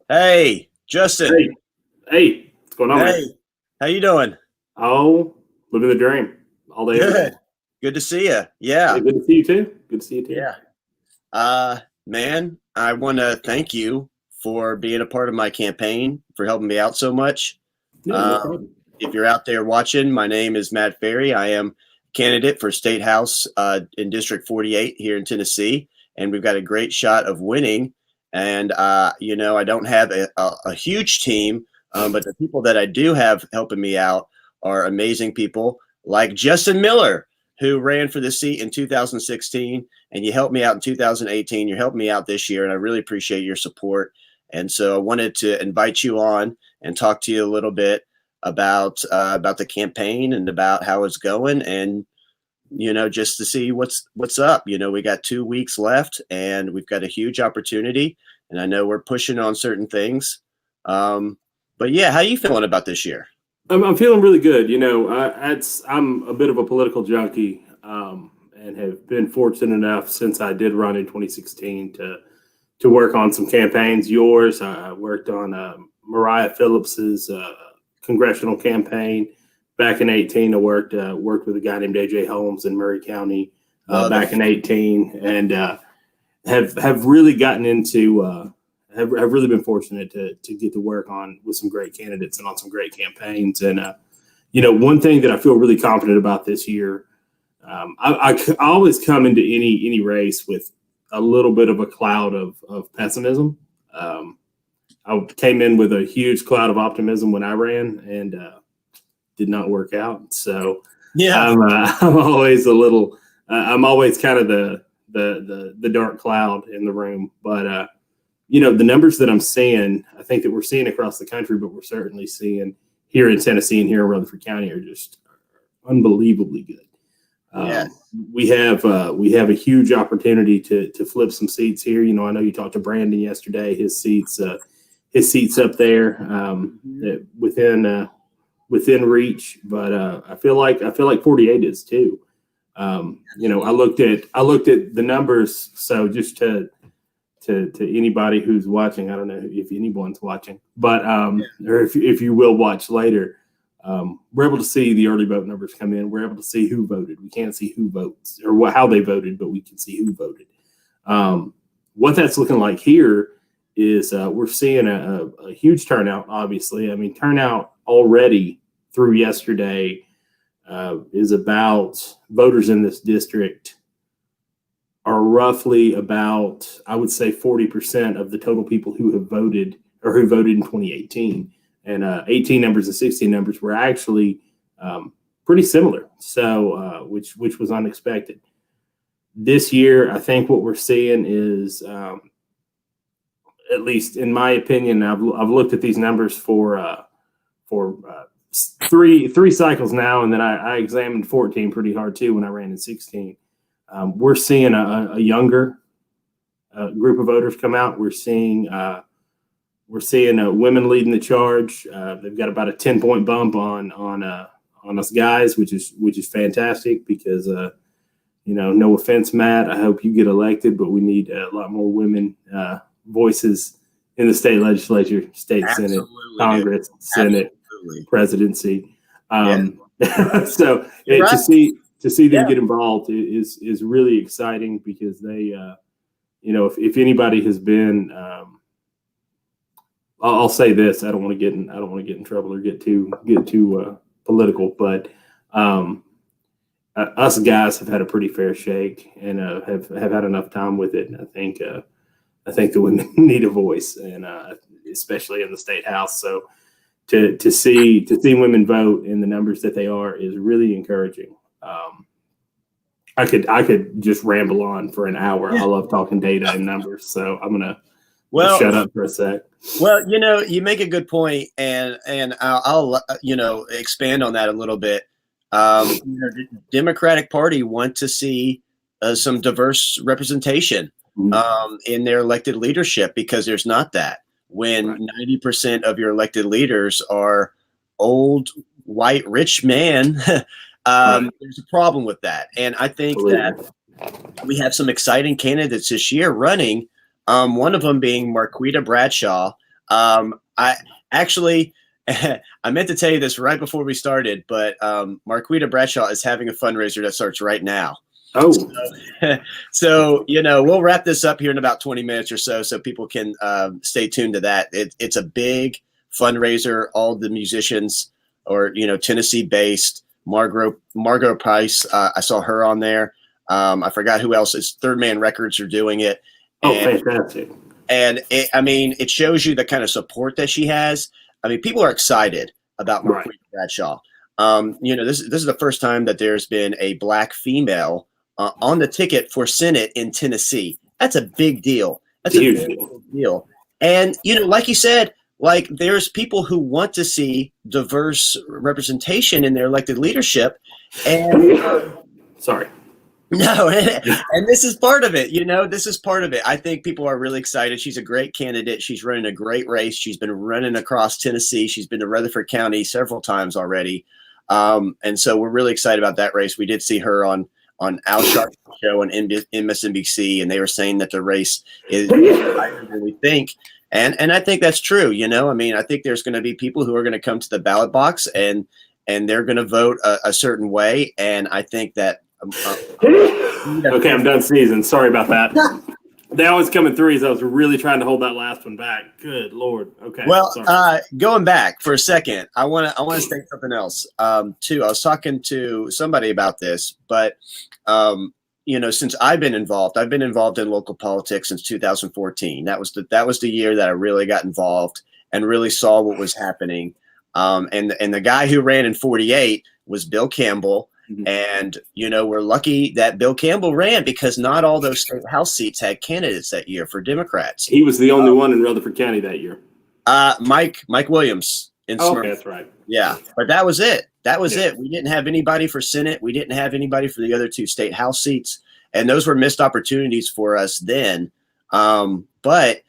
Hey, Justin. Hey, hey, what's going on, man? Hey, how you doing? Oh, living the dream all day, every day. Good. Good to see you. Yeah, Yeah. good to see you too. Good to see you too. Yeah. Man, I want to thank you for being a part of my campaign, for helping me out so much. Yeah, no Um, problem. if you're out there watching, my name is Matt Ferry. I am candidate for State House in District 48 here in Tennessee, and we've got a great shot of winning. And I don't have a huge team, but the people that I do have helping me out are amazing people like Justin Miller, who ran for the seat in 2016, and you helped me out in 2018. You're helping me out this year, and I really appreciate your support. And so I wanted to invite you on and talk to you a little bit about the campaign and about how it's going, and just to see what's up. We got 2 weeks left, and we've got a huge opportunity, and I know we're pushing on certain things. But yeah, how you feeling about this year? I'm feeling really good. I'm a bit of a political junkie, and have been fortunate enough since I did run in 2016 to work on some campaigns. Yours, I worked on Mariah Phillips's congressional campaign back in 18. I worked with a guy named AJ Holmes in Murray County back in 18, and have really gotten into have really been fortunate to get to work on with some great candidates and on some great campaigns. And one thing that I feel really confident about this year, I always come into any race with a little bit of a cloud of pessimism. I came in with a huge cloud of optimism when I ran, and did not work out. So Yeah. I'm always I'm always kind of the dark cloud in the room. But the numbers that I'm seeing, I think that we're seeing across the country, but we're certainly seeing here in Tennessee and here in Rutherford County are just unbelievably good. Yeah. We have a huge opportunity to flip some seats here. I know you talked to Brandon yesterday. His seats up there, within reach, but I feel like 48 is too. I looked at the numbers. So just to anybody who's watching, I don't know if anyone's watching, but or if you will watch later, we're able to see the early vote numbers come in. We're able to see who voted. We can't see who votes or how they voted, but we can see who voted. What that's looking like here is we're seeing a huge turnout. Obviously, I mean, turnout already through yesterday is about, voters in this district are roughly about, I would say, 40% of the total people who have voted or who voted in 2018. And 18 numbers and 16 numbers were actually pretty similar. So which was unexpected. This year, I think what we're seeing is, at least in my opinion, I've looked at these numbers for three cycles now, and then I examined 14 pretty hard too when I ran in 16. We're seeing a younger group of voters come out. We're seeing women leading the charge. They've got about a 10-point bump on us guys, which is fantastic because no offense, Matt, I hope you get elected, but we need a lot more women voices in the state legislature, state Absolutely, Senate, Congress, dude. Senate, Absolutely. Presidency. So right. to see them get involved is really exciting because they, if anybody has been, I'll say this: I don't want to get in trouble or get too political, but us guys have had a pretty fair shake and have had enough time with it. And I think the women need a voice, and especially in the state house. So to see women vote in the numbers that they are is really encouraging. I could just ramble on for an hour. Yeah. I love talking data and numbers, so I'm gonna shut up for a sec. Well, you make a good point, and I'll expand on that a little bit. The Democratic Party want to see some diverse representation in their elected leadership, because there's not that. When 90% of your elected leaders are old, white, rich men, there's a problem with that. And I think that we have some exciting candidates this year running. One of them being Marquita Bradshaw. I actually, I meant to tell you this right before we started, but Marquita Bradshaw is having a fundraiser that starts right now. Oh, So, we'll wrap this up here in about 20 minutes or so people can stay tuned to that. It's a big fundraiser. All the musicians or, Tennessee-based. Margot Price, I saw her on there. I forgot who else. It's Third Man Records are doing it. fantastic. And it shows you the kind of support that she has. I mean, people are excited about Marquita Bradshaw. This is the first time that there's been a black female on the ticket for Senate in Tennessee. That's a big deal. That's a huge big deal. And, like you said, like there's people who want to see diverse representation in their elected leadership. And sorry. No, and this is part of it. This is part of it. I think people are really excited. She's a great candidate. She's running a great race. She's been running across Tennessee. She's been to Rutherford County several times already. And so we're really excited about that race. We did see her on Al Sharp's show on MSNBC, and they were saying that the race is higher than we think. And I think that's true. I think there's going to be people who are going to come to the ballot box and they're going to vote a certain way. And I think that okay, I'm done sneezing. Sorry about that. They always come in threes. I was really trying to hold that last one back. Good Lord. Okay. Well, going back for a second, I want to say something else too. I was talking to somebody about this, but since I've been involved in local politics since 2014. That was the year that I really got involved and really saw what was happening. And the guy who ran in 48 was Bill Campbell. Mm-hmm. And, we're lucky that Bill Campbell ran because not all those state house seats had candidates that year for Democrats. He was the only one in Rutherford County that year. Mike Williams in Smyrna. Okay, that's right. Yeah, but that was it. It. We didn't have anybody for Senate. We didn't have anybody for the other two state house seats. And those were missed opportunities for us then. But,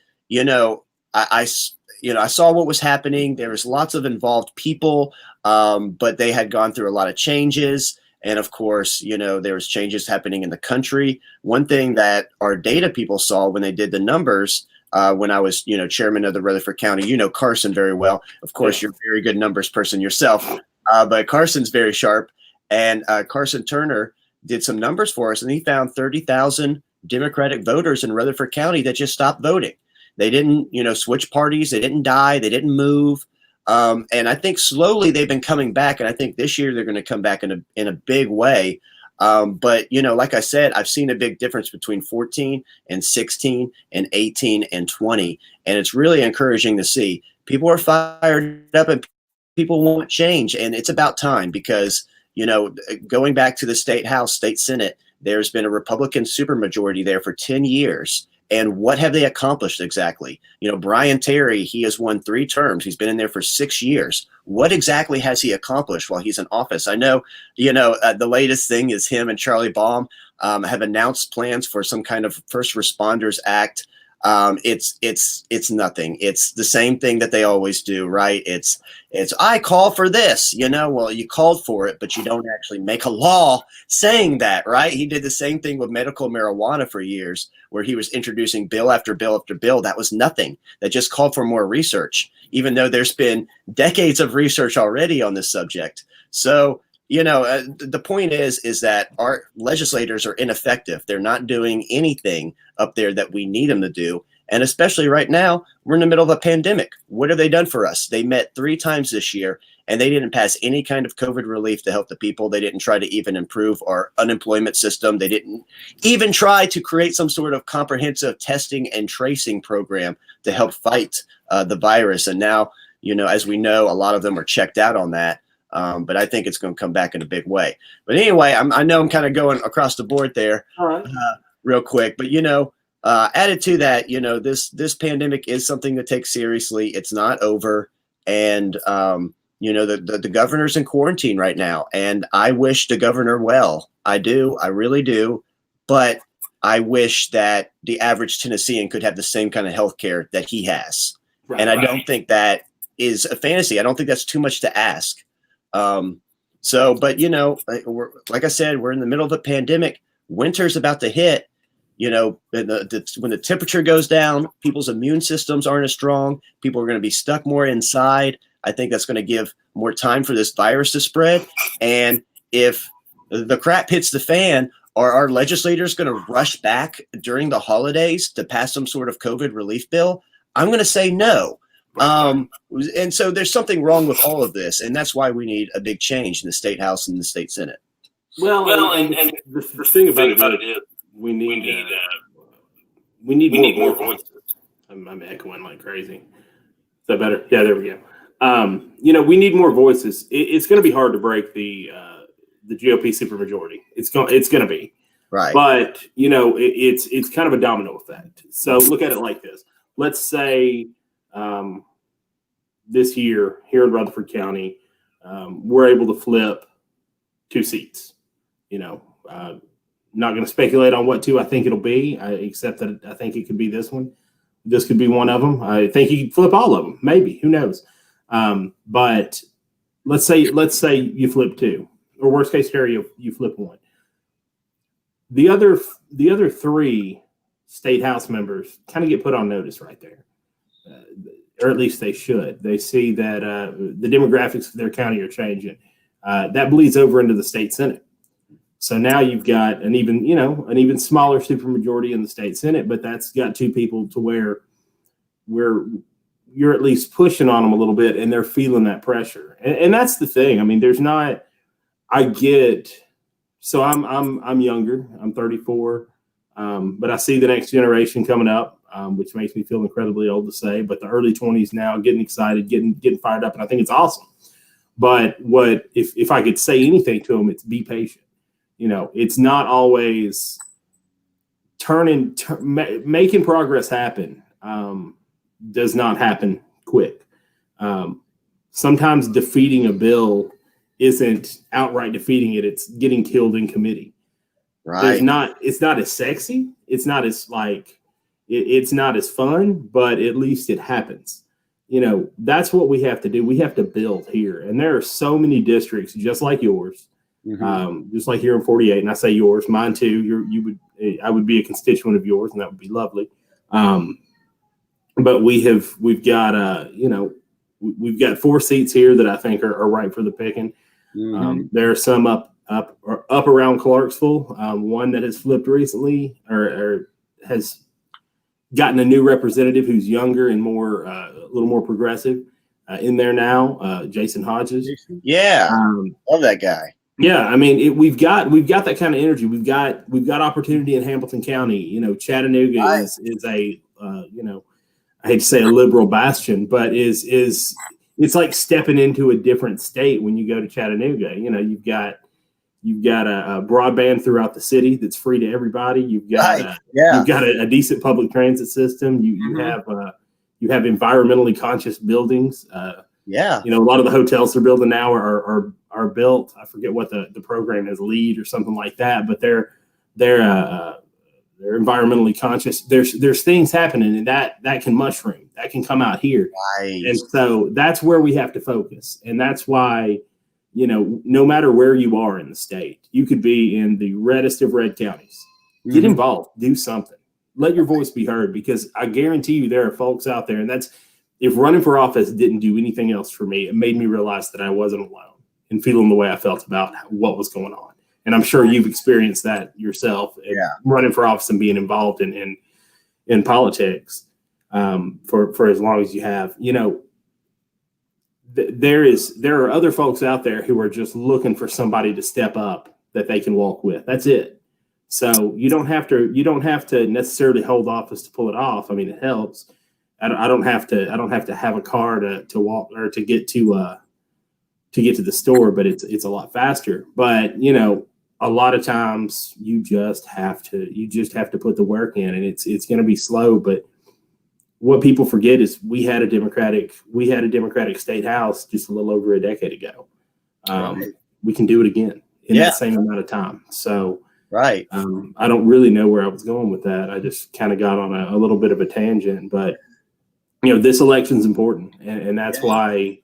I saw what was happening. There was lots of involved people, but they had gone through a lot of changes. And of course, there was changes happening in the country. One thing that our data people saw when they did the numbers, when I was, chairman of the Rutherford County, Carson very well. Of course, you're a very good numbers person yourself, but Carson's very sharp. And Carson Turner did some numbers for us, and he found 30,000 Democratic voters in Rutherford County that just stopped voting. They didn't, switch parties. They didn't die. They didn't move. And I think slowly they've been coming back. And I think this year they're going to come back in a big way. But, like I said, I've seen a big difference between 14 and 16 and 18 and 20. And it's really encouraging to see. People are fired up and people want change. And it's about time because, going back to the state house, state Senate, there's been a Republican supermajority there for 10 years. And what have they accomplished exactly? Brian Terry, he has won 3 terms. He's been in there for 6 years. What exactly has he accomplished while he's in office? I know, the latest thing is him and Charlie Baum have announced plans for some kind of First Responders Act. It's nothing. It's the same thing that they always do, right? It's I call for this, well, you called for it, but you don't actually make a law saying that, right? He did the same thing with medical marijuana for years, where he was introducing bill after bill after bill. That was nothing. That just called for more research, even though there's been decades of research already on this subject. So, the point is that our legislators are ineffective. They're not doing anything up there that we need them to do. And especially right now, we're in the middle of a pandemic. What have they done for us? They met 3 times this year, and they didn't pass any kind of COVID relief to help the people. They didn't try to even improve our unemployment system. They didn't even try to create some sort of comprehensive testing and tracing program to help fight the virus. And now, as we know, a lot of them are checked out on that. But I think it's going to come back in a big way. But anyway, I know I'm kind of going across the board there. All right. Real quick. But, added to that, this pandemic is something to take seriously. It's not over. And, the governor's in quarantine right now. And I wish the governor well. I do. I really do. But I wish that the average Tennessean could have the same kind of health care that he has. Right, and I don't think that is a fantasy. I don't think that's too much to ask. But like I said, we're in the middle of a pandemic. Winter's about to hit. when the temperature goes down, people's immune systems aren't as strong. People are going to be stuck more inside. I think that's going to give more time for this virus to spread. And if the crap hits the fan, are our legislators going to rush back during the holidays to pass some sort of COVID relief bill? I'm going to say no. And so there's something wrong with all of this. And that's why we need a big change in the state house and the state senate. Well, and the thing about it is we need more voices. I'm echoing like crazy. Is that better? Yeah, there we go. We need more voices. It's going to be hard to break the GOP supermajority. It's going to be right, but it's kind of a domino effect. So look at it like this. Let's say this year here in Rutherford County, we're able to flip 2 seats. Not going to speculate on what 2 I think it'll be, except that I think it could be this one. This could be one of them. I think you could flip all of them, maybe. Who knows? But let's say you flip 2, or worst case scenario, you flip 1. The other 3 state house members kind of get put on notice right there, or at least they should. They see that the demographics of their county are changing. That bleeds over into the state senate. So now you've got an even smaller supermajority in the state senate, but that's got 2 people to where you're at least pushing on them a little bit, and they're feeling that pressure. And that's the thing. I mean, there's not. I get. So I'm younger. I'm 34, but I see the next generation coming up, which makes me feel incredibly old to say. But the early 20s now, getting excited, getting fired up, and I think it's awesome. But if I could say anything to them, it's be patient. It's not always making progress happen. Does not happen quick. Sometimes defeating a bill isn't outright defeating it. It's getting killed in committee. Right. It's not as sexy. It's not as it's not as fun, but at least it happens. That's what we have to do. We have to build here. And there are so many districts just like yours, just like here in 48. And I say yours, mine too. I would be a constituent of yours, and that would be lovely. But we've got 4 seats here that I think are right for the picking. There are some up around Clarksville. One that has flipped recently, or has gotten a new representative who's younger and a little more progressive in there now. Jason Hodges. Yeah, love that guy. Yeah, I mean, we've got that kind of energy. We've got opportunity in Hamilton County. Chattanooga is a I hate to say a liberal bastion, but it's like stepping into a different state when you go to Chattanooga. You've got a broadband throughout the city that's free to everybody. You've got a decent public transit system. You have environmentally conscious buildings. A lot of the hotels they're building now are built. I forget what the program is, LEED or something like that, but they're environmentally conscious. There's things happening, and that can mushroom. That can come out here. Right. And so that's where we have to focus. And that's why, no matter where you are in the state, you could be in the reddest of red counties. Get involved. Do something. Let your voice be heard, because I guarantee you there are folks out there. And if running for office didn't do anything else for me, it made me realize that I wasn't alone in feeling the way I felt about what was going on. And I'm sure you've experienced that yourself, running for office and being involved in politics for as long as you have. There are other folks out there who are just looking for somebody to step up that they can walk with. That's it. So you don't have to necessarily hold office to pull it off. I mean, it helps. I don't have to have a car to walk or to get to the store, but it's a lot faster. But a lot of times you just have to put the work in, and it's going to be slow. But what people forget is we had a Democratic state house just a little over a decade ago. We can do it again in that same amount of time. So right. I don't really know where I was going with that. I just kind of got on a little bit of a tangent, but this election is important, and that's why.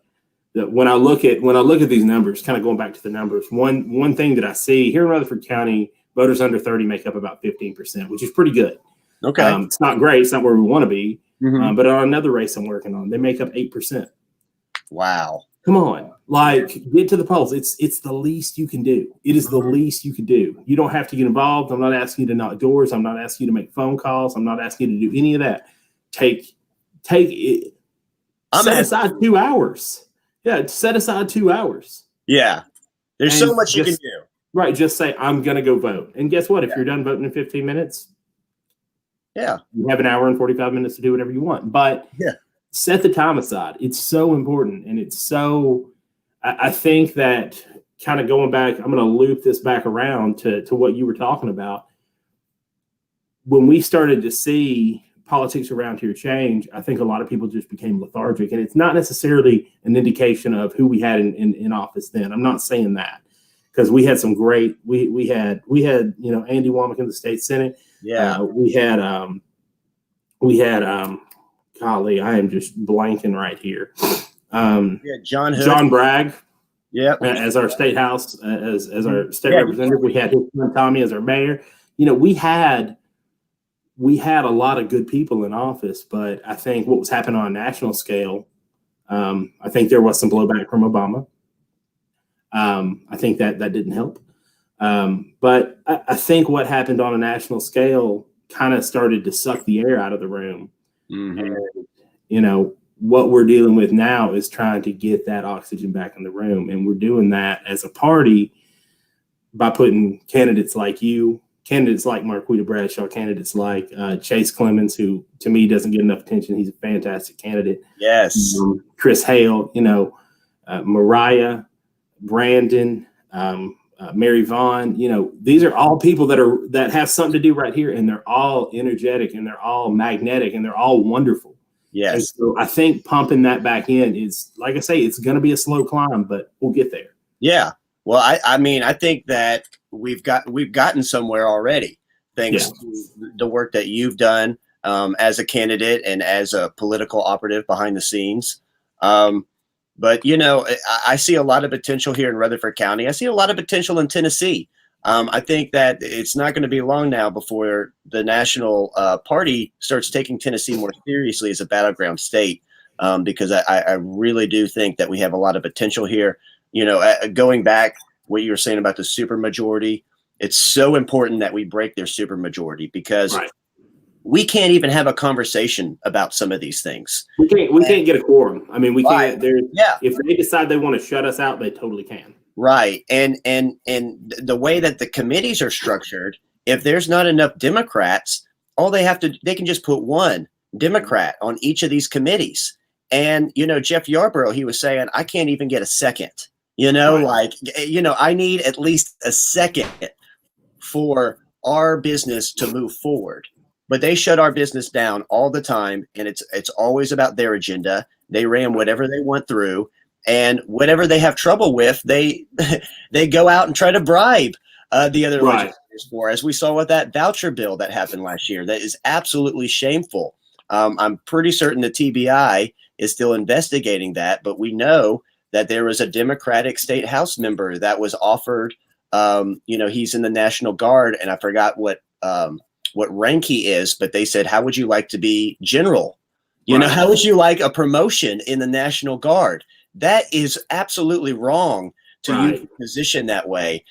When I look at these numbers, kind of going back to the numbers, one thing that I see here in Rutherford County, Voters under 30 make up about 15%, which is pretty good. Okay. It's not great. It's not where we want to be. Mhm. But on another race I'm working on, they make up 8%. Wow. Come on, like get to the polls. It's the least you can do. It is the least you can do. You don't have to get involved. I'm not asking you to knock doors. I'm not asking you to make phone calls. I'm not asking you to do any of that. Take it. Set aside 2 hours. Yeah, set aside 2 hours. Yeah. There's so much you can do. Right. Just say, I'm going to go vote. And guess what? If you're done voting in 15 minutes, you have an hour and 45 minutes to do whatever you want. But set the time aside. It's so important. And it's so, I think that kind of going back, I'm going to loop this back around to what you were talking about. When we started to see politics around here change, I think a lot of people just became lethargic. And it's not necessarily an indication of who we had in office then. I'm not saying that, because we had some great, we had, Andy Womack in the state Senate. Yeah. Golly, I am just blanking right here. John Bragg. Yeah. As our state house, as our state representative, we had his son Tommy as our mayor. We had a lot of good people in office, but I think what was happening on a national scale, I think there was some blowback from Obama. I think that didn't help. But I think what happened on a national scale kind of started to suck the air out of the room. Mm-hmm. And, what we're dealing with now is trying to get that oxygen back in the room. And we're doing that as a party by putting candidates like you, candidates like Marquita Bradshaw, candidates like Chase Clemens, who to me doesn't get enough attention. He's a fantastic candidate. Yes. Chris Hale, Mariah, Brandon, Mary Vaughn, these are all people that have something to do right here, and they're all energetic and they're all magnetic and they're all wonderful. Yes. And so I think pumping that back in is, like I say, it's going to be a slow climb, but we'll get there. Yeah. Well, I think that we've gotten somewhere already, thanks to the work that you've done as a candidate and as a political operative behind the scenes. But I see a lot of potential here in Rutherford County. I see a lot of potential in Tennessee. I think that it's not going to be long now before the national party starts taking Tennessee more seriously as a battleground state, because I really do think that we have a lot of potential here. Going back what you were saying about the supermajority, it's so important that we break their supermajority, because we can't even have a conversation about some of these things. We can't get a quorum. I mean, we can't. If they decide they want to shut us out, they totally can. Right. And the way that the committees are structured, if there's not enough Democrats, they can just put one Democrat on each of these committees. And, Jeff Yarborough, he was saying, I can't even get a second, I need at least a second for our business to move forward. But they shut our business down all the time. And it's always about their agenda. They ram whatever they want through. And whatever they have trouble with, they go out and try to bribe the other legislators for, as we saw with that voucher bill that happened last year. That is absolutely shameful. I'm pretty certain the TBI is still investigating that, but we know that there was a Democratic state House member that was offered, he's in the National Guard, and I forgot what rank he is, but they said, how would you like to be general? How would you like a promotion in the National Guard? That is absolutely wrong to use a position that way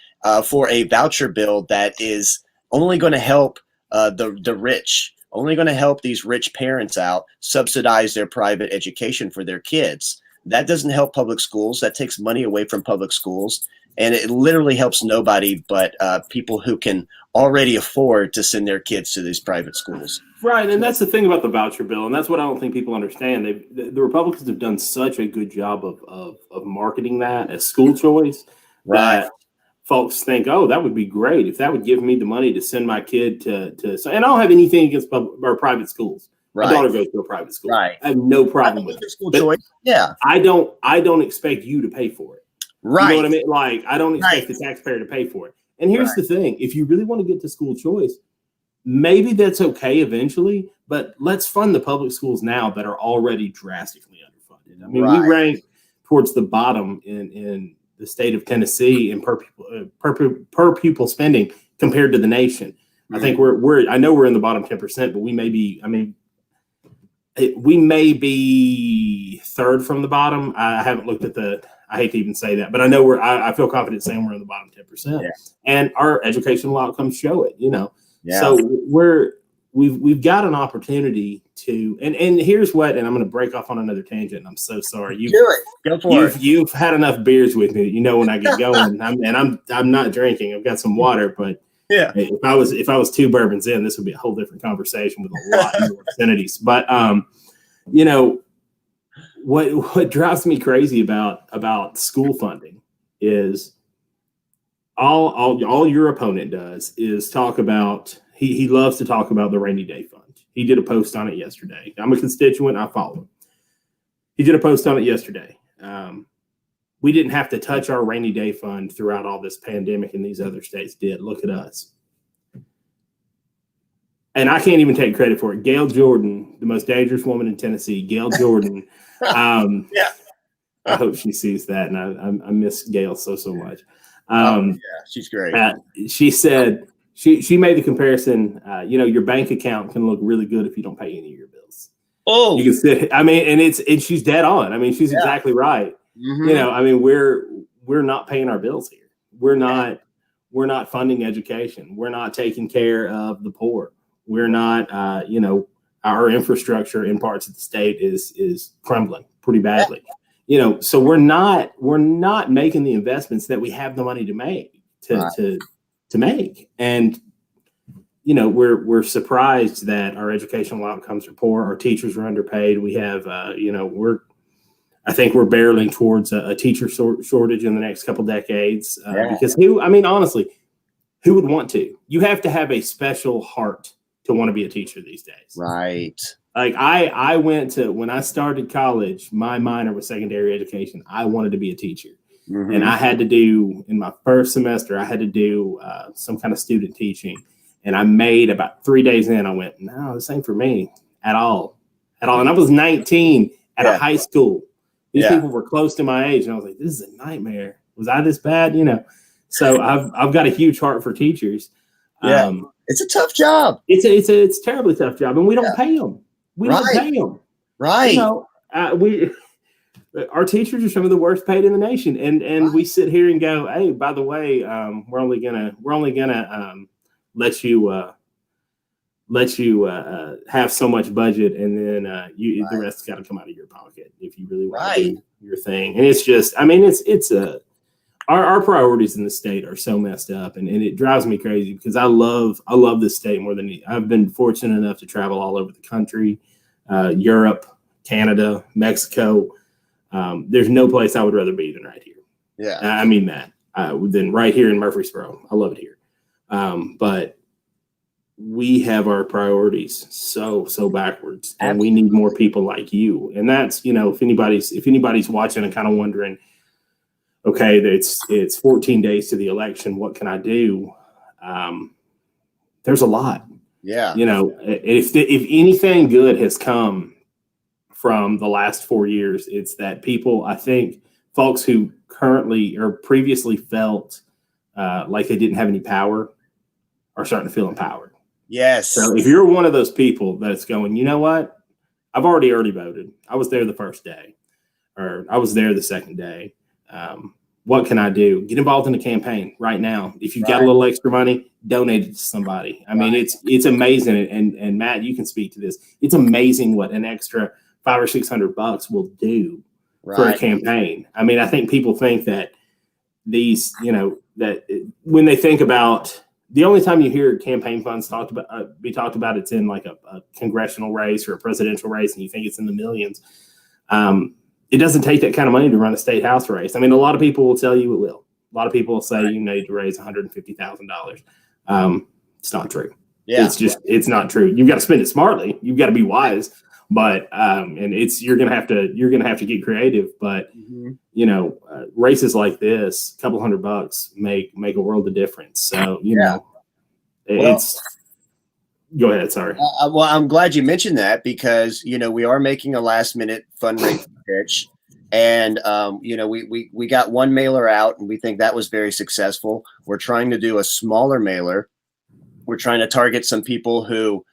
for a voucher bill that is only going to help the rich, only going to help these rich parents out, subsidize their private education for their kids. That doesn't help public schools. That takes money away from public schools. And it literally helps nobody but people who can already afford to send their kids to these private schools. Right. And that's the thing about the voucher bill. And that's what I don't think people understand. The Republicans have done such a good job of marketing that as school choice. Right. That folks think, oh, that would be great if that would give me the money to send my kid to and I don't have anything against or private schools. Right. My daughter goes to a private school. Right. I have no problem with it. School choice. Yeah. I don't expect you to pay for it. Right. You know what I mean? Like, I don't expect the taxpayer to pay for it. And here's the thing. If you really want to get to school choice, maybe that's okay eventually, but let's fund the public schools now that are already drastically underfunded. I mean, we rank towards the bottom in the state of Tennessee in per pupil spending compared to the nation. I think I know we're in the bottom 10%, but we may be, we may be third from the bottom. I haven't looked at I hate to even say that, but I know I feel confident saying we're in the bottom 10%, and our educational outcomes show it, So we've got an opportunity to, and here's what, and I'm going to break off on another tangent. And I'm so sorry. Do it. Go for it. You've had enough beers with me. When I get going, I'm not drinking. I've got some water, but yeah, if I was 2 bourbons in, this would be a whole different conversation with a lot more obscenities. But what drives me crazy about school funding is all your opponent does is talk about. He loves to talk about the rainy day fund. He did a post on it yesterday. I'm a constituent. I follow him. He did a post on it yesterday. We didn't have to touch our rainy day fund throughout all this pandemic, and these other states did. Look at us. And I can't even take credit for it. Gail Jordan, the most dangerous woman in Tennessee, Gail Jordan. I hope she sees that, and I miss Gail so much. She's great. She said she made the comparison. Your bank account can look really good if you don't pay any of your bills. Oh, you can sit. And she's dead on. She's exactly right. Mm-hmm. We're not paying our bills here. We're not funding education. We're not taking care of the poor. We're not, our infrastructure in parts of the state is crumbling pretty badly. So we're not making the investments that we have the money to make to make. And we're surprised that our educational outcomes are poor. Our teachers are underpaid. We have I think we're barreling towards a teacher shortage in the next couple decades because honestly, who would want to? You have to have a special heart to want to be a teacher these days. Right. Like I went to, when I started college, my minor was secondary education. I wanted to be a teacher. Mm-hmm. And I had to do, in my first semester, I had to do some kind of student teaching. And I made about 3 days in, I went, no, this ain't for me at all. And I was 19 at a high school. These people were close to my age. And I was like, this is a nightmare. Was I this bad? So I've got a huge heart for teachers. Yeah. It's a tough job. It's a terribly tough job. And we don't pay them. We don't pay them. Right. Our teachers are some of the worst paid in the nation. And we sit here and go, hey, by the way, we're only gonna let you have so much budget, and then the rest's got to come out of your pocket if you really want to do your thing. And it's just, our priorities in the state are so messed up, and it drives me crazy because I love this state more than I've been fortunate enough to travel all over the country, Europe, Canada, Mexico. There's no place I would rather be than right here. Yeah, I mean that than right here in Murfreesboro. I love it here, but we have our priorities so backwards, and we need more people like you. And that's, if anybody's watching and kind of wondering, okay, it's 14 days to the election, what can I do? There's a lot. Yeah. If anything good has come from the last 4 years, it's that people, I think folks who currently or previously felt like they didn't have any power are starting to feel empowered. Yes. So if you're one of those people that's going, you know what? I've already voted. I was there the first day, or I was there the second day. What can I do? Get involved in a campaign right now. If you've got a little extra money, donate it to somebody. It's amazing. And Matt, you can speak to this. It's amazing what an extra $500 or $600 will do for a campaign. I think people think that these, that when they think about, the only time you hear campaign funds be talked about, it's in like a congressional race or a presidential race, and you think it's in the millions. It doesn't take that kind of money to run a state house race. A lot of people will tell you it will. A lot of people will say you need to raise $150,000. It's not true. Yeah. It's not true. You've got to spend it smartly. You've got to be wise. But and you're gonna have to get creative. But races like this, a couple $100 make a world of difference. So it's. Go ahead. Sorry. Well, I'm glad you mentioned that because we are making a last minute fundraising pitch, And we got one mailer out, and we think that was very successful. We're trying to do a smaller mailer. We're trying to target some people who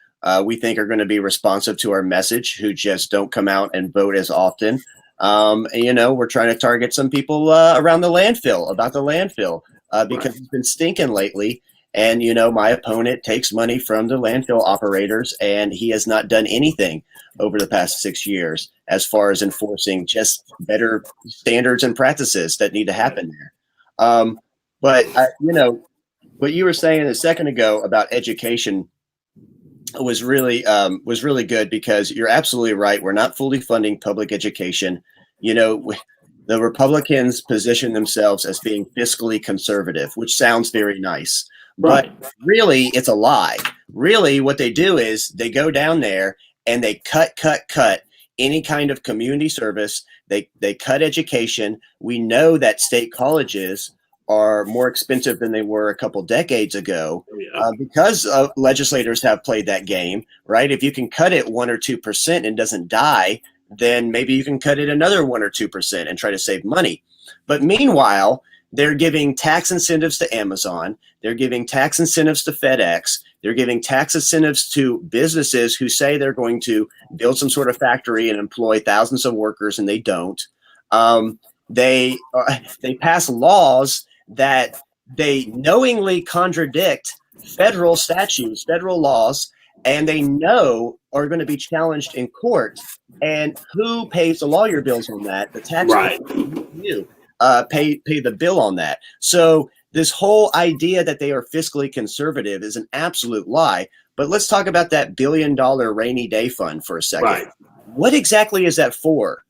we think are going to be responsive to our message, who just don't come out and vote as often. We're trying to target some people around the landfill, about the landfill, because it's been stinking lately. And, my opponent takes money from the landfill operators, and he has not done anything over the past 6 years as far as enforcing just better standards and practices that need to happen there. What you were saying a second ago about education was really good, because you're absolutely right. We're not fully funding public education. The Republicans position themselves as being fiscally conservative, which sounds very nice, but really it's a lie. Really, what they do is they go down there and they cut any kind of community service. They cut education. We know that state colleges are more expensive than they were a couple decades ago, because legislators have played that game, right? If you can cut it 1 or 2% and doesn't die, then maybe you can cut it another 1 or 2% and try to save money. But meanwhile, they're giving tax incentives to Amazon. They're giving tax incentives to FedEx. They're giving tax incentives to businesses who say they're going to build some sort of factory and employ thousands of workers, and they don't. They pass laws that they knowingly contradict federal statutes, federal laws, and they know are going to be challenged in court. And who pays the lawyer bills on that? The taxpayer. You pay the bill on that. So this whole idea that they are fiscally conservative is an absolute lie. But let's talk about that $1 billion rainy day fund for a second. What exactly is that for?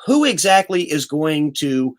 Who exactly is going to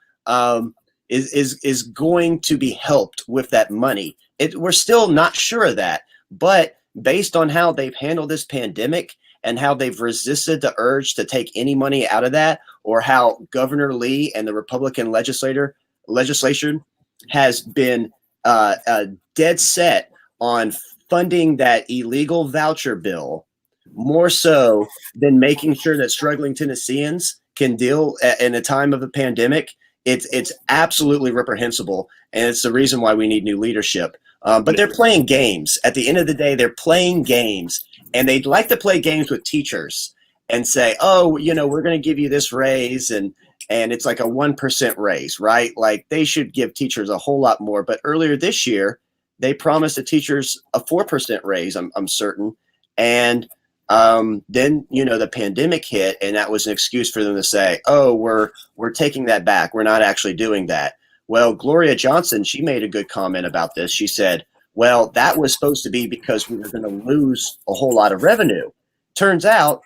is going to be helped with that money? We're still not sure of that, but based on how they've handled this pandemic and how they've resisted the urge to take any money out of that, or how Governor Lee and the Republican legislation has been dead set on funding that illegal voucher bill, more so than making sure that struggling Tennesseans can deal in a time of a pandemic, it's absolutely reprehensible, and it's the reason why we need new leadership. But they're playing games. At the end of the day, they're playing games, and they'd like to play games with teachers and say, oh, we're going to give you this raise, and it's like a 1% raise, right? Like, they should give teachers a whole lot more. But earlier this year, they promised the teachers a 4% raise, I'm certain. And then, the pandemic hit, and that was an excuse for them to say, oh, we're taking that back. We're not actually doing that. Well, Gloria Johnson, she made a good comment about this. She said, well, that was supposed to be because we were going to lose a whole lot of revenue. Turns out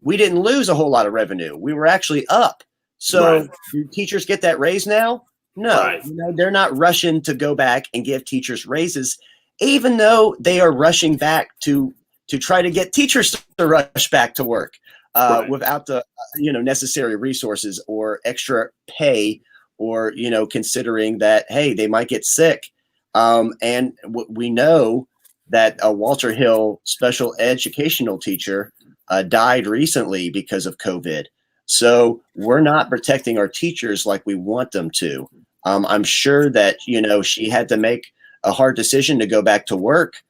we didn't lose a whole lot of revenue. We were actually up. So do teachers get that raise now? No, they're not rushing to go back and give teachers raises, even though they are rushing back to try to get teachers to rush back to work without the necessary resources or extra pay, or considering that, hey, they might get sick. And we know that a Walter Hill special educational teacher died recently because of COVID. So we're not protecting our teachers like we want them to. I'm sure that, she had to make a hard decision to go back to work,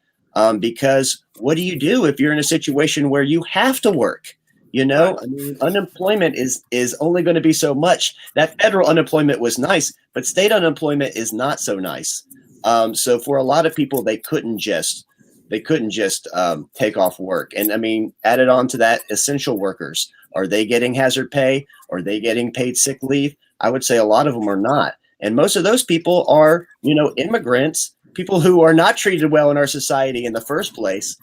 because what do you do if you're in a situation where you have to work? Unemployment is only going to be so much. That federal unemployment was nice, but state unemployment is not so nice. So for a lot of people, they couldn't just take off work. And added on to that, essential workers, are they getting hazard pay? Are they getting paid sick leave? I would say a lot of them are not. And most of those people are, immigrants, people who are not treated well in our society in the first place.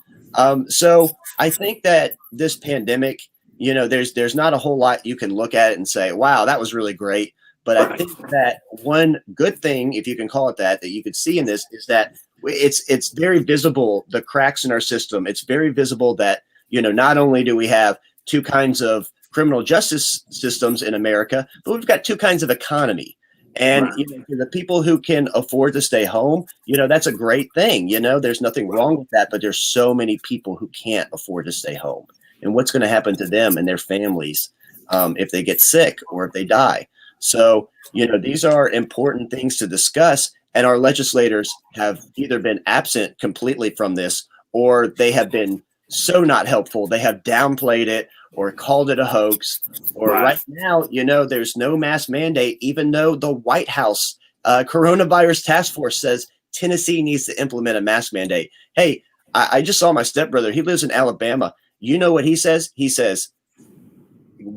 So I think that this pandemic, there's not a whole lot you can look at it and say, wow, that was really great. But I think that one good thing, if you can call it that you could see in this, is that it's very visible, the cracks in our system. It's very visible that, not only do we have two kinds of criminal justice systems in America, but we've got two kinds of economy. And the people who can afford to stay home, that's a great thing. There's nothing wrong with that, but there's so many people who can't afford to stay home. And what's going to happen to them and their families? if they get sick or if they die. So, these are important things to discuss, and our legislators have either been absent completely from this, or they have been so not helpful. They have downplayed it or called it a hoax. Or right now, there's no mask mandate, even though the White House coronavirus task force says Tennessee needs to implement a mask mandate. Hey, I just saw my stepbrother. He lives in Alabama. You know what he says? He says,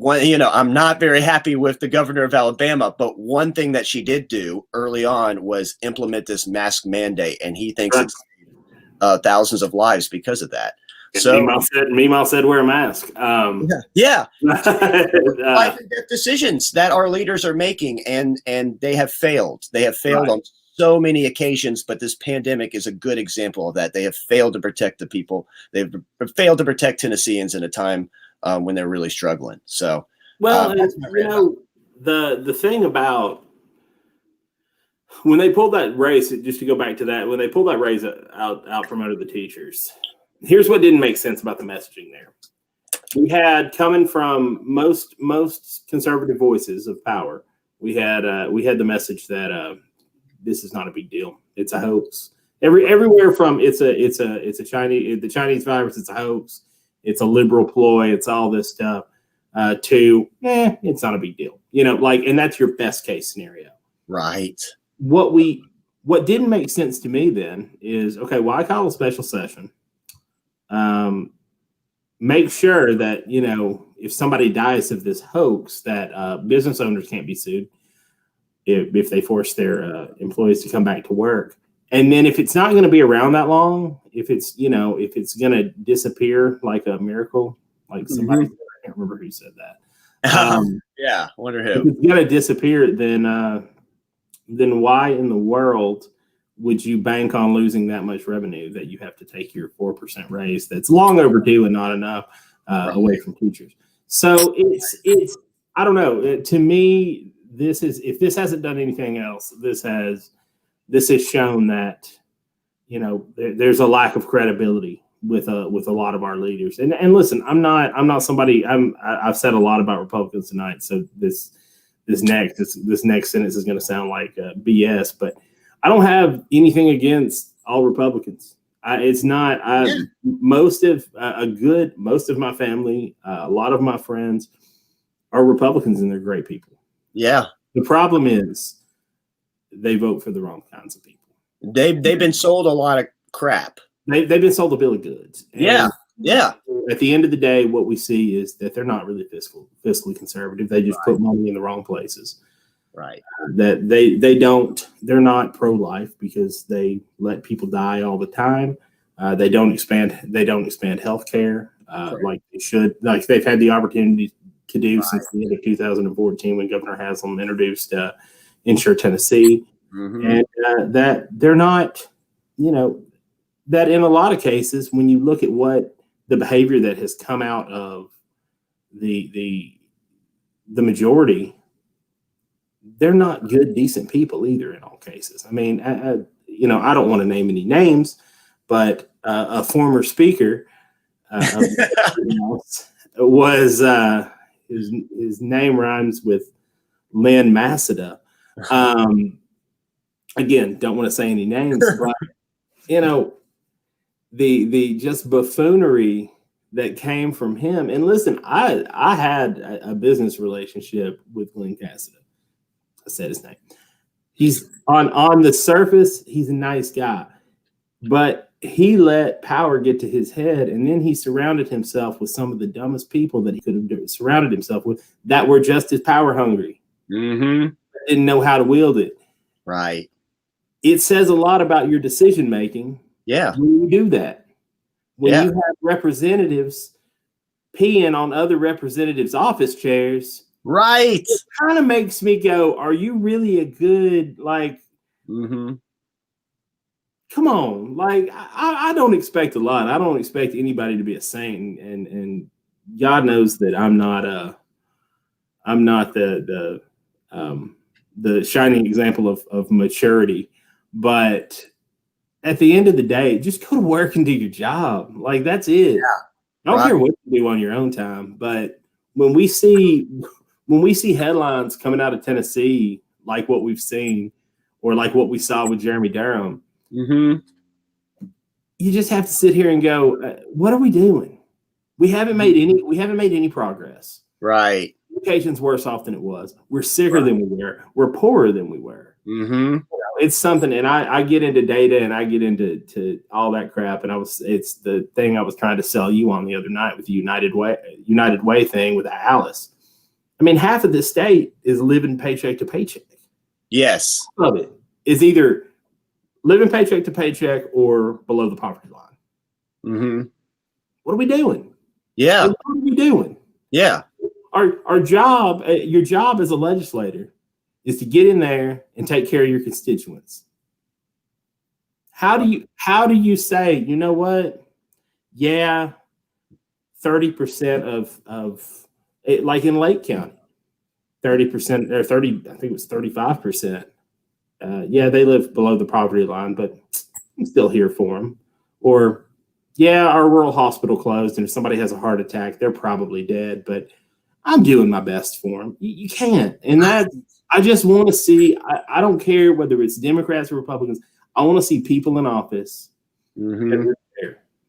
I'm not very happy with the governor of Alabama, but one thing that she did do early on was implement this mask mandate, and he thinks it's thousands of lives because of that. So Meemaw said wear a mask. Yeah. Life and death decisions that our leaders are making, and they have failed. They have failed on so many occasions, but this pandemic is a good example of that. They have failed to protect the people. They've failed to protect Tennesseans in a time when they're really struggling. So, the thing about when they pulled that race, just to go back to that, when they pulled that race out from under the teachers, here's what didn't make sense about the messaging there. We had, coming from most conservative voices of power, we had the message that this is not a big deal. It's a hoax. Everywhere from the Chinese virus, it's a hoax. It's a liberal ploy. It's all this stuff. To it's not a big deal. And that's your best case scenario. Right. What didn't make sense to me then is, okay, why call a special session? Make sure that, if somebody dies of this hoax, that business owners can't be sued if they force their employees to come back to work. And then if it's not going to be around that long, if it's going to disappear like a miracle, like somebody, I can't remember who said that. Yeah, wonder who. If it's going to disappear, then why in the world would you bank on losing that much revenue that you have to take your 4% raise that's long overdue and not enough away from teachers? So it's I don't know. To me, if this hasn't done anything else, this has shown that there's a lack of credibility with a lot of our leaders. And listen, I'm not somebody. I've said a lot about Republicans tonight, so this next sentence is going to sound like BS, but I don't have anything against all Republicans. Most of my family, a lot of my friends are Republicans, and they're great people. Yeah. The problem is they vote for the wrong kinds of people. They've been sold a lot of crap. They've been sold a bill of goods. And yeah. At the end of the day, what we see is that they're not really fiscally conservative. They just put money in the wrong places. Right. That they're not pro-life because they let people die all the time. They don't expand healthcare like they should, like they've had the opportunity to do since the end of 2014 when Governor Haslam introduced Insure Tennessee. And that they're not, that in a lot of cases, when you look at what the behavior that has come out of the majority, they're not good, decent people either in all cases. I mean, I don't want to name any names, but a former speaker was his name rhymes with Lynn Massada. Again, don't want to say any names, but the just buffoonery that came from him. And listen, I had a business relationship with Glenn Cassidy. I said his name. He's on the surface, he's a nice guy, but he let power get to his head, and then he surrounded himself with some of the dumbest people that he could have surrounded himself with that were just as power hungry. Didn't know how to wield it. Right. It says a lot about your decision making. Yeah. When you do that, when you have representatives peeing on other representatives' office chairs. Right. It kind of makes me go, are you really a good, come on. Like, I don't expect a lot. I don't expect anybody to be a saint. And God knows that I'm not the shining example of maturity. But at the end of the day, just go to work and do your job. Like, that's it. Yeah. I don't care what you do on your own time, but when we see headlines coming out of Tennessee like what we've seen, or like what we saw with Jeremy Durham, Mm-hmm. you just have to sit here and go, what are we doing? We haven't made any progress. Right. Education's worse off than it was. We're sicker than we were. We're poorer than we were. Mm-hmm. It's something, and I get into data and I get into all that crap. And it's the thing I was trying to sell you on the other night with the United Way thing with Alice. I mean, half of the state is living paycheck to paycheck. Yes. Half of it is either living paycheck to paycheck or below the poverty line. Mm-hmm. What are we doing? Yeah. What are we doing? Yeah. Our job, your job as a legislator, is to get in there and take care of your constituents. How do you say, you know what? Yeah, 30% of it, like in Lake County, 30% or 30, I think it was 35%. Yeah, they live below the poverty line, but I'm still here for them. Or, yeah, our rural hospital closed, and if somebody has a heart attack, they're probably dead, but I'm doing my best for them. You can't. And I just want to see, I don't care whether it's Democrats or Republicans. I want to see people in office Mm-hmm.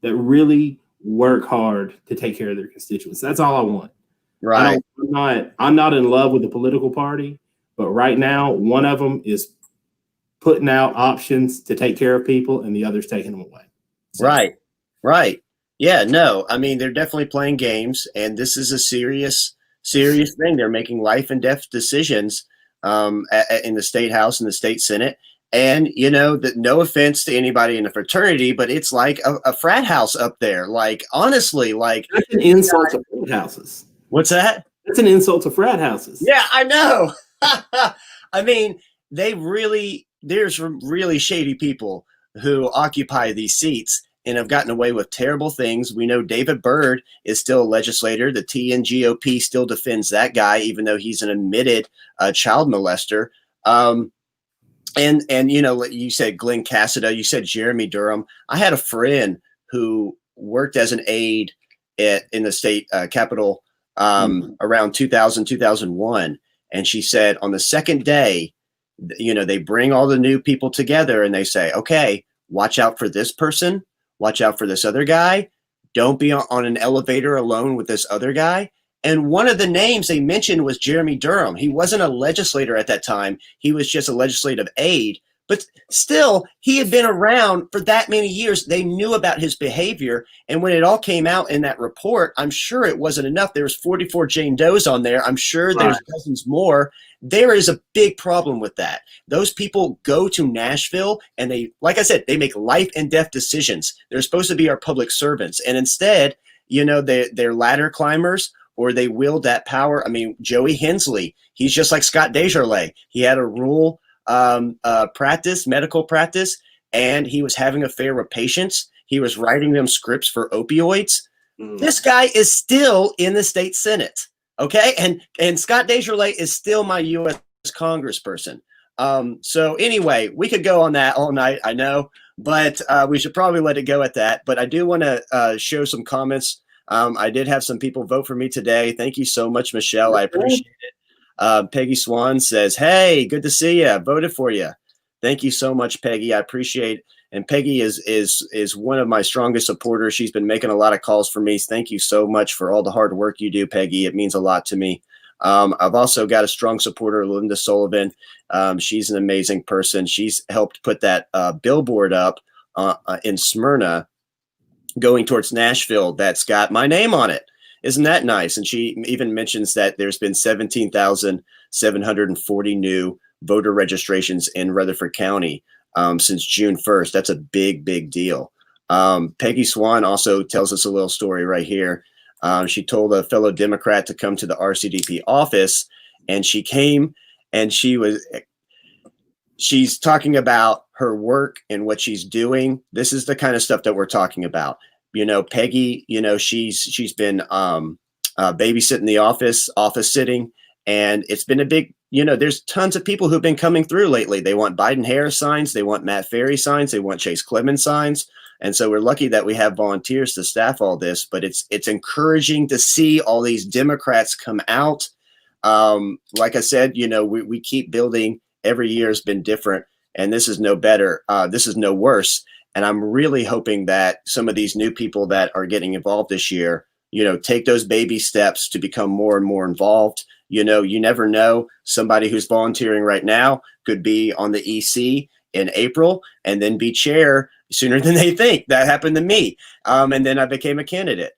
that really work hard to take care of their constituents. That's all I want. Right. I'm not in love with the political party, but right now, one of them is putting out options to take care of people, and the other's taking them away. So, Right. Right. Yeah, no, I mean, they're definitely playing games, and this is a serious thing. They're making life and death decisions in the state house and the state senate. And, you know, that no offense to anybody in the fraternity, but it's like a frat house up there. Like, honestly, like. That's an insult to frat houses. What's that? That's an insult to frat houses. Yeah, I know. I mean, there's really shady people who occupy these seats and have gotten away with terrible things. We know David Byrd is still a legislator. The TNGOP still defends that guy, even though he's an admitted child molester. And you know, you said Glenn Cassida, you said Jeremy Durham. I had a friend who worked as an aide in the state capitol around 2000, 2001. And she said on the second day, you know, they bring all the new people together and they say, okay, watch out for this person. Watch out for this other guy. Don't be on an elevator alone with this other guy. And one of the names they mentioned was Jeremy Durham. He wasn't a legislator at that time. He was just a legislative aide. But still, he had been around for that many years. They knew about his behavior. And when it all came out in that report, I'm sure it wasn't enough. There was 44 Jane Does on there. I'm sure there's dozens more. There is a big problem with that. Those people go to Nashville and they, like I said, they make life and death decisions. They're supposed to be our public servants. And instead, you know, they're ladder climbers, or they wield that power. I mean, Joey Hensley, he's just like Scott Desjardins. He had a rural medical practice, and he was having an affair with patients. He was writing them scripts for opioids. This guy is still in the state Senate. Okay. And Scott Desjardins is still my U.S. congressperson. So anyway, we could go on that all night, I know, but we should probably let it go at that. But I do want to show some comments. I did have some people vote for me today. Thank you so much, Michelle. I appreciate it. Peggy Swan says, hey, good to see you. I voted for you. Thank you so much, Peggy. I appreciate it. And Peggy is one of my strongest supporters. She's been making a lot of calls for me. Thank you so much for all the hard work you do, Peggy. It means a lot to me. I've also got a strong supporter, Linda Sullivan. She's an amazing person. She's helped put that billboard up in Smyrna going towards Nashville that's got my name on it. Isn't that nice? And she even mentions that there's been 17,740 new voter registrations in Rutherford County since June 1st. That's a big, big deal. Peggy Swan also tells us a little story right here. She told a fellow Democrat to come to the RCDP office, and she came and she's talking about her work and what she's doing. This is the kind of stuff that we're talking about. You know, Peggy, you know, she's been babysitting the office sitting, and it's been a big, you know, there's tons of people who've been coming through lately. They want Biden Harris signs. They want Matt Ferry signs. They want Chase Clemens signs. And so we're lucky that we have volunteers to staff all this, but it's encouraging to see all these Democrats come out. Like I said, we keep building. Every year has been different, and this is no better. This is no worse. And I'm really hoping that some of these new people that are getting involved this year, take those baby steps to become more and more involved. You never know. Somebody who's volunteering right now could be on the EC in April and then be chair sooner than they think. That happened to me. And then I became a candidate.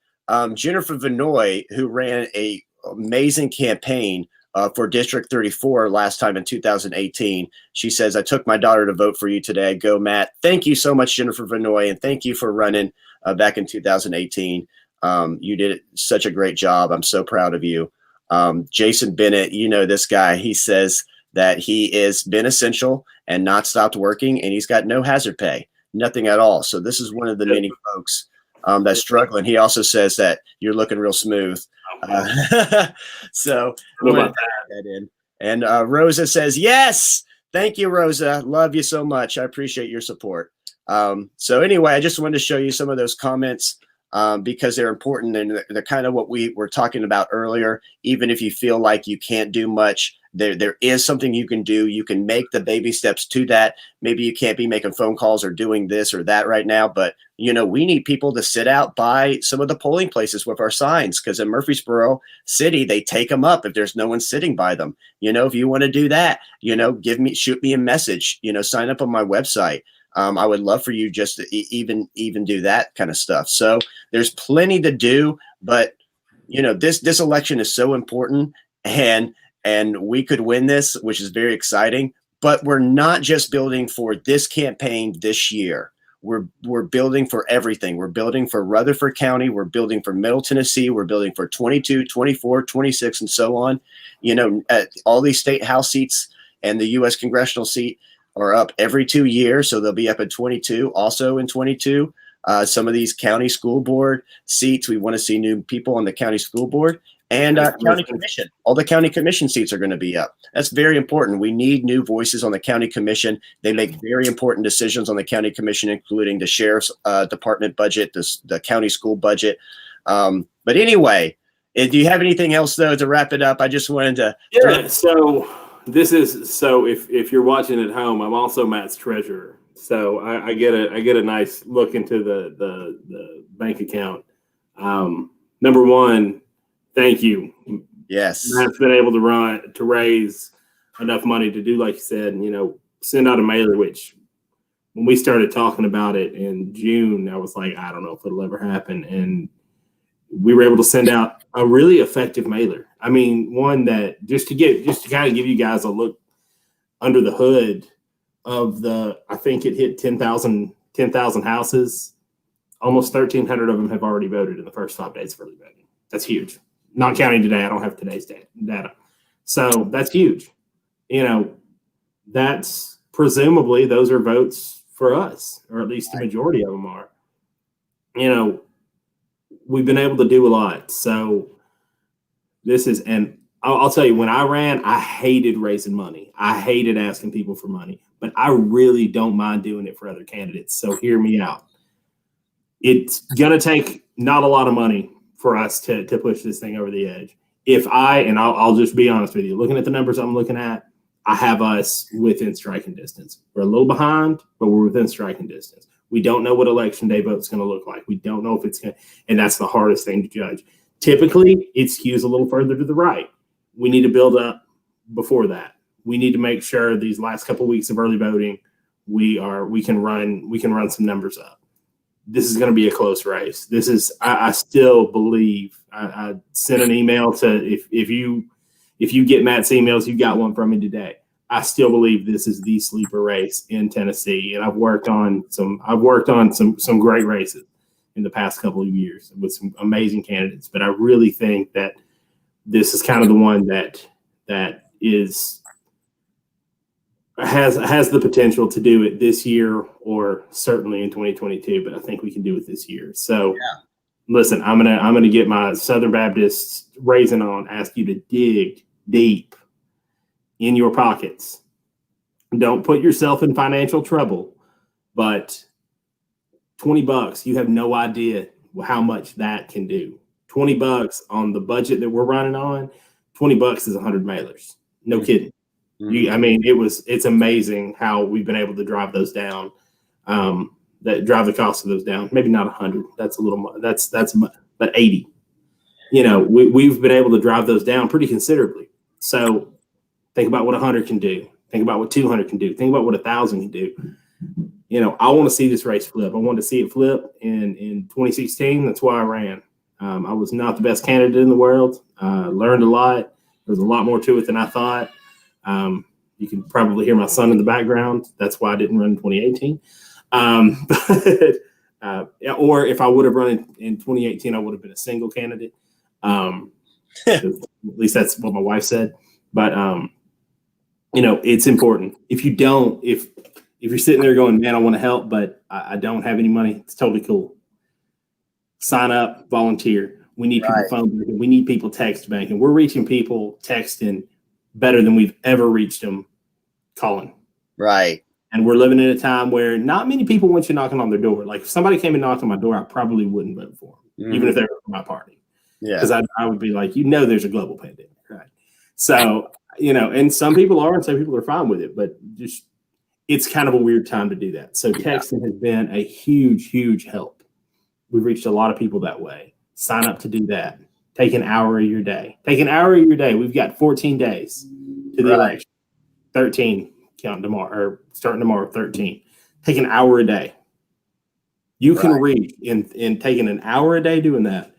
Jennifer Vinoy, who ran a amazing campaign for District 34 last time in 2018. She says, I took my daughter to vote for you today. Go, Matt. Thank you so much, Jennifer Vinoy, and thank you for running back in 2018. You did such a great job. I'm so proud of you. Jason Bennett, this guy, he says that he has been essential and not stopped working, and he's got no hazard pay, nothing at all. So this is one of the many folks that's struggling. He also says that you're looking real smooth. So I'm going to add that in. And Rosa says, yes, thank you, Rosa. Love you so much. I appreciate your support. So anyway, I just wanted to show you some of those comments because they're important, and they're kind of what we were talking about earlier. Even if you feel like you can't do much, there is something you can do. You can make the baby steps to that. Maybe you can't be making phone calls or doing this or that right now, but we need people to sit out by some of the polling places with our signs, because in Murfreesboro City, they take them up if there's no one sitting by them. If you want to do that, shoot me a message, sign up on my website. I would love for you just to even do that kind of stuff. So there's plenty to do, but this election is so important, and we could win this, which is very exciting. But we're not just building for this campaign this year. We're building for everything. We're building for Rutherford County. We're building for Middle Tennessee. We're building for 22, 24, 26, and so on. All these state house seats and the U.S. congressional seat are up every 2 years. So they'll be up in 22, also in 22. Some of these county school board seats, we want to see new people on the county school board. And county commission, all the county commission seats are going to be up. That's very important. We need new voices on the county commission. They make very important decisions on the county commission, including the sheriff's department budget, the county school budget. But anyway, do you have anything else though to wrap it up? I just wanted to. Yeah. So if you're watching at home, I'm also Matt's treasurer. So I get a nice look into the bank account. Number one, thank you. Yes. Matt's been able to raise enough money to do, like you said, send out a mailer, which when we started talking about it in June, I was like, I don't know if it'll ever happen. And we were able to send out a really effective mailer. I mean, one that just to kind of give you guys a look under the hood of I think it hit 10,000 houses. Almost 1,300 of them have already voted in the first 5 days of early voting. That's huge. Not counting today. I don't have today's data. So that's huge. That's presumably those are votes for us, or at least the majority of them are. We've been able to do a lot. So and I'll tell you, when I ran, I hated raising money. I hated asking people for money, but I really don't mind doing it for other candidates. So hear me out. It's going to take not a lot of money for us to push this thing over the edge. I'll just be honest with you, looking at the numbers I'm looking at, I have us within striking distance. We're a little behind, but we're within striking distance. We don't know what election day vote's going to look like. We don't know if it's going to, and that's the hardest thing to judge. Typically, it skews a little further to the right. We need to build up before that. We need to make sure these last couple of weeks of early voting, we can run some numbers up. This is going to be a close race. I still believe. I sent an email to if you get Matt's emails, you got one from me today. I still believe this is the sleeper race in Tennessee, and I've worked on some great races in the past couple of years with some amazing candidates. But I really think that this is kind of the one that has the potential to do it this year or certainly in 2022, but I think we can do it this year. So Listen, I'm gonna get my Southern Baptist raising on, ask you to dig deep in your pockets. Don't put yourself in financial trouble, but $20, you have no idea how much that can do. $20 on the budget that we're running on, $20 is 100 mailers. No kidding. I mean, it's amazing how we've been able to drive those down. That drive the cost of those down. Maybe not 100. That's a little more. That's but 80. We've been able to drive those down pretty considerably. So think about what 100 can do. Think about what 200 can do. Think about what 1,000 can do. I want to see this race flip. I wanted to see it flip in 2016. That's why I ran. I was not the best candidate in the world. Learned a lot. There's a lot more to it than I thought. You can probably hear my son in the background. That's why I didn't run in 2018. Or if I would have run in 2018, I would have been a single candidate. At least that's what my wife said. But it's important. If you're sitting there going, man, I want to help, but I don't have any money, it's totally cool. Sign up, volunteer. We need people phone banking. We need people text banking. We're reaching people texting better than we've ever reached them calling. Right. And we're living in a time where not many people want you knocking on their door. Like if somebody came and knocked on my door, I probably wouldn't vote for them, even if they were from my party. Yeah. Because I would be like, there's a global pandemic, right? So, and some people are and some people are fine with it, but just it's kind of a weird time to do that. So texting has been a huge, huge help. We've reached a lot of people that way. Sign up to do that. Take an hour of your day. We've got 14 days to the election. 13 counting tomorrow, or starting tomorrow, 13. Take an hour a day. You can reach in taking an hour a day doing that.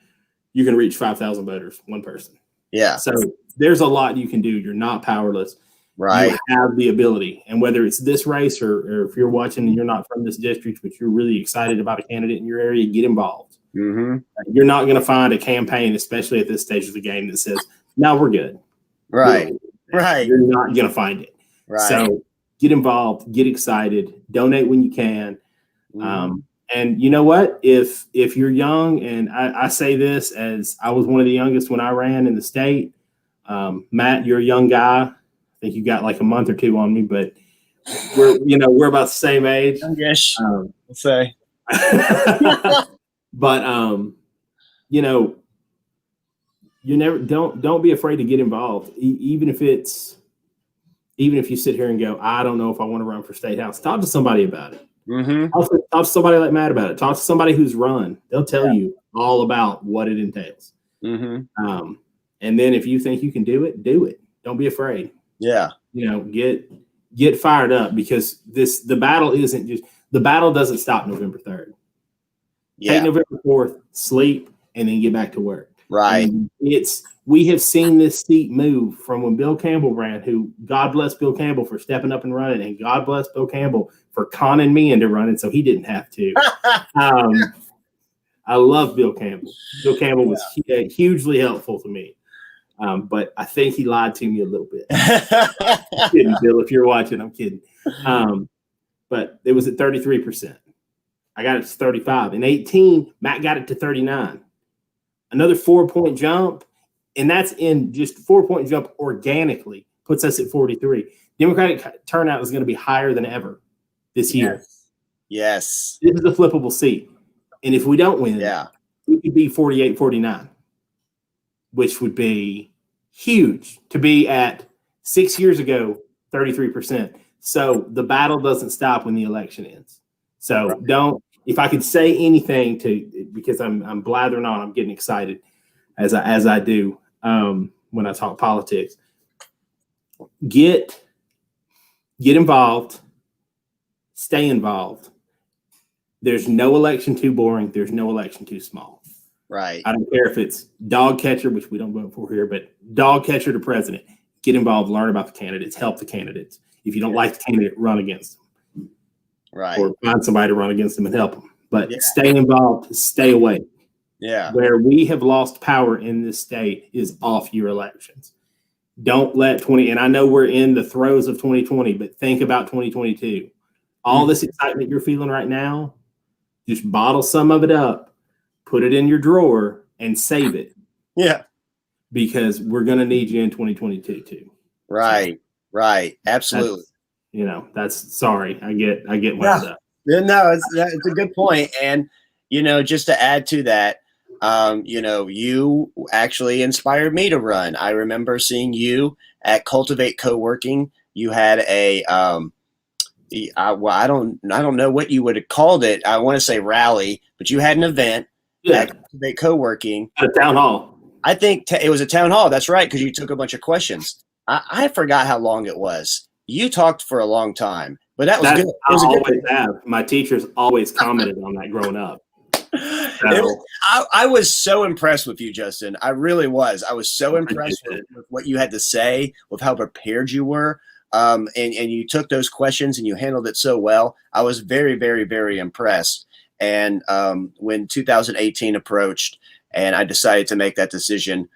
You can reach 5,000 voters, one person. Yeah. So there's a lot you can do. You're not powerless. Right. You have the ability. And whether it's this race or if you're watching and you're not from this district, but you're really excited about a candidate in your area, get involved. Mm-hmm. You're not going to find a campaign, especially at this stage of the game, that says, no, we're good. Right. Right. You're not going to find it. Right. So get involved, get excited, donate when you can. And you know what? If you're young, and I say this as I was one of the youngest when I ran in the state. Matt, you're a young guy. I think you got like a month or two on me, but we're about the same age. Yes, let's say. But you never don't be afraid to get involved, even if you sit here and go, I don't know if I want to run for state house. Talk to somebody about it. Mm-hmm. Talk to somebody like Matt about it. Talk to somebody who's run. They'll tell you all about what it entails. Mm-hmm. And then if you think you can do it, do it. Don't be afraid. Yeah. Get fired up, because the battle doesn't stop November 3rd. Yeah. Take November 4th, sleep, and then get back to work. Right. And we have seen this seat move from when Bill Campbell ran, who God bless Bill Campbell for stepping up and running, and God bless Bill Campbell for conning me into running so he didn't have to. I love Bill Campbell. Bill Campbell was hugely helpful to me. But I think he lied to me a little bit. I'm kidding, Bill, if you're watching, I'm kidding. But it was at 33%. I got it to 35. In 18, Matt got it to 39. Another 4-point jump, and that's in just 4-point jump organically, puts us at 43. Democratic turnout is going to be higher than ever this year. Yes. This is a flippable seat. And if we don't win, we could be 48, 49, which would be huge to be at 6 years ago, 33%. So the battle doesn't stop when the election ends. So if I could say anything because I'm blathering on, I'm getting excited as I do when I talk politics. Get involved, stay involved. There's no election too boring. There's no election too small. Right. I don't care if it's dog catcher, which we don't vote for here, but dog catcher to president. Get involved, learn about the candidates, help the candidates. If you don't like the candidate, run against them. Right. Or find somebody to run against them and help them. But stay involved, stay away. Yeah. Where we have lost power in this state is off-year elections. Don't let and I know we're in the throes of 2020, but think about 2022. All this excitement you're feeling right now, just bottle some of it up, put it in your drawer, and save it. Yeah. Because we're going to need you in 2022 too. Right. So right. Absolutely. That's sorry. I get wound up. No, it's a good point. And, just to add to that, you actually inspired me to run. I remember seeing you at Cultivate Co-working. You had well, I don't know what you would have called it. I want to say rally, but you had an event Yeah, at Cultivate Co-working. at a town hall. I think it was a town hall. That's right, because you took a bunch of questions. I forgot how long it was. You talked for a long time, but that was That good. It I was a good always have. My teachers always commented on that growing up. So I was so impressed with you, Justin. I really was. I was so impressed appreciate with what you had to say, with how prepared you were. And you took those questions and you handled it so well. I was very, very, very impressed. And when 2018 approached and I decided to make that decision,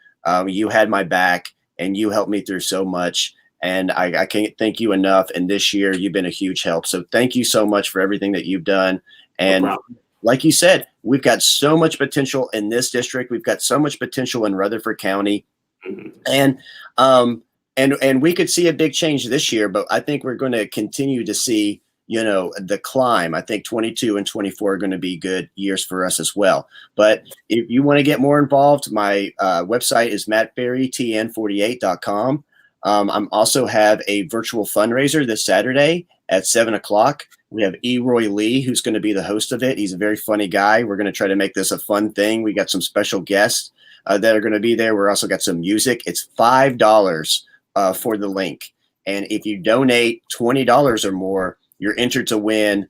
you had my back and you helped me through so much. And I can't thank you enough. And this year, you've been a huge help. So thank you so much for everything that you've done. no And problem. like you said, we've got so much potential in this district. We've got so much potential in Rutherford County. Mhm. And we could see a big change this year, but I think we're going to continue to see, the climb. I think 22 and 24 are going to be good years for us as well. But if you want to get more involved, my website is mattferrytn48.com. I'm also have a virtual fundraiser this Saturday at 7 o'clock. We have Roy Lee, who's going to be the host of it. He's a very funny guy. We're going to try to make this a fun thing. We got some special guests that are going to be there. We're also got some music. It's $5 for the link. And if you donate $20 or more, you're entered to win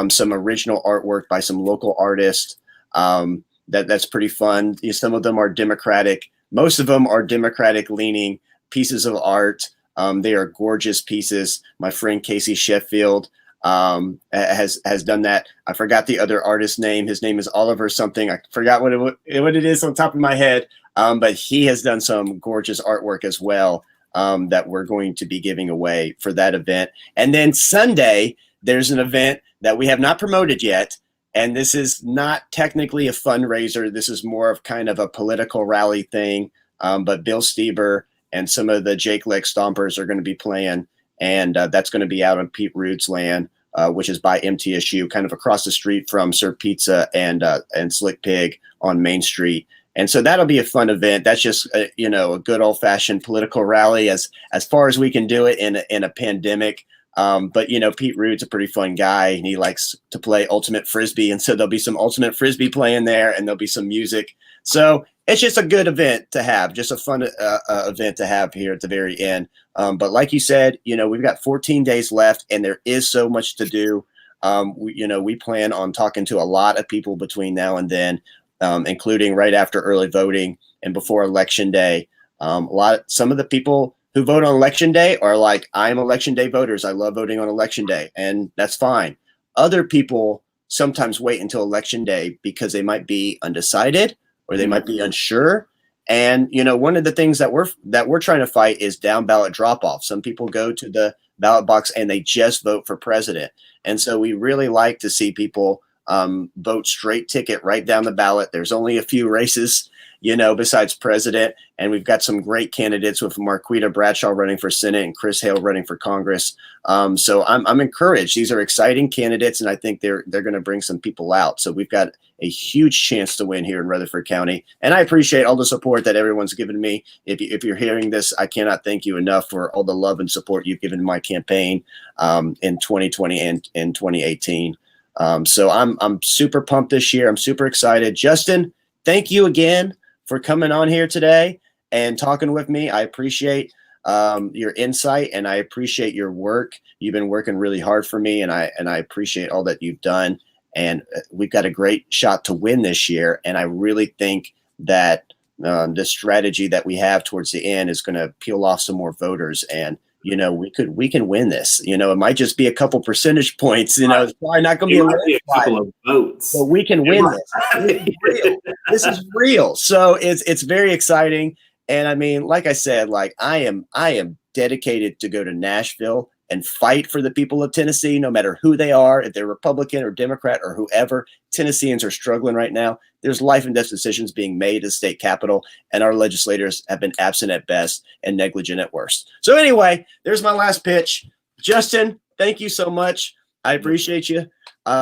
some original artwork by some local artists. That's pretty fun. Some of them are Democratic. Most of them are Democratic leaning pieces of art. They are gorgeous pieces. My friend Casey Sheffield has done that. I forgot the other artist's name. His name is Oliver something. I forgot what it is on top of my head. But he has done some gorgeous artwork as well that we're going to be giving away for that event. And then Sunday, there's an event that we have not promoted yet. And this is not technically a fundraiser. This is more of kind of a political rally thing. But Bill Stieber and some of the Jake Leg Stompers are going to be playing. And that's going to be out on Pete Rude's land, which is by MTSU, kind of across the street from Sir Pizza and Slick Pig on Main Street. And so that'll be a fun event. That's just a good old fashioned political rally as far as we can do it in a pandemic. But Pete Rude's a pretty fun guy, and he likes to play ultimate frisbee, and so there'll be some ultimate frisbee playing there, and there'll be some music. So it's just a good event to have, just a fun event to have here at the very end. But like you said, we've got 14 days left, and there is so much to do. We plan on talking to a lot of people between now and then, including right after early voting and before Election Day. Some of the people who vote on Election Day are like, I'm Election Day voters. I love voting on Election Day, and that's fine. Other people sometimes wait until Election Day because they might be undecided or they might be unsure. And one of the things that we're trying to fight is down ballot drop off. Some people go to the ballot box and they just vote for president, and so we really like to see people vote straight ticket right down the ballot. There's only a few races, besides president. And we've got some great candidates with Marquita Bradshaw running for Senate and Chris Hale running for Congress. So I'm encouraged. These are exciting candidates, and I think they're going to bring some people out. So we've got a huge chance to win here in Rutherford County. And I appreciate all the support that everyone's given me. If you're hearing this, I cannot thank you enough for all the love and support you've given my campaign in 2020 and in 2018. So I'm super pumped this year. I'm super excited. Justin, thank you again for coming on here today and talking with me. I appreciate your insight, and I appreciate your work. You've been working really hard for me, and I appreciate all that you've done. And we've got a great shot to win this year. And I really think that the strategy that we have towards the end is going to peel off some more voters. And we can win this. It might just be a couple percentage points. It's probably not going to be a couple of votes, but we can win this. This is real. This is real. So it's very exciting. And I mean, like I said, like I am dedicated to go to Nashville and fight for the people of Tennessee, no matter who they are, if they're Republican or Democrat or whoever. Tennesseans are struggling right now. There's life and death decisions being made at the state capitol, and our legislators have been absent at best and negligent at worst. So anyway, there's my last pitch. Justin, thank you so much. I appreciate you.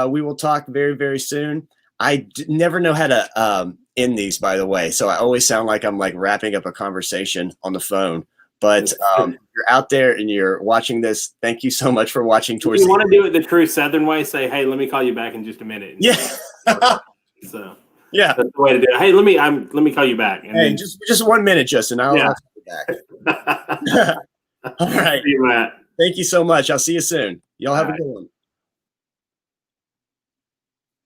We will talk very, very soon. I never know how to end these, by the way, so I always sound like I'm like wrapping up a conversation on the phone. But if you're out there and you're watching this, thank you so much for watching. If you want to do it the true Southern way, say, "Hey, let me call you back in just a minute." Yeah. So yeah, that's the way to do it. Hey, let me call you back. And hey, then, just 1 minute, Justin. I'll call you back. All right. See you, Matt. Thank you so much. I'll see you soon. Y'all have a good one.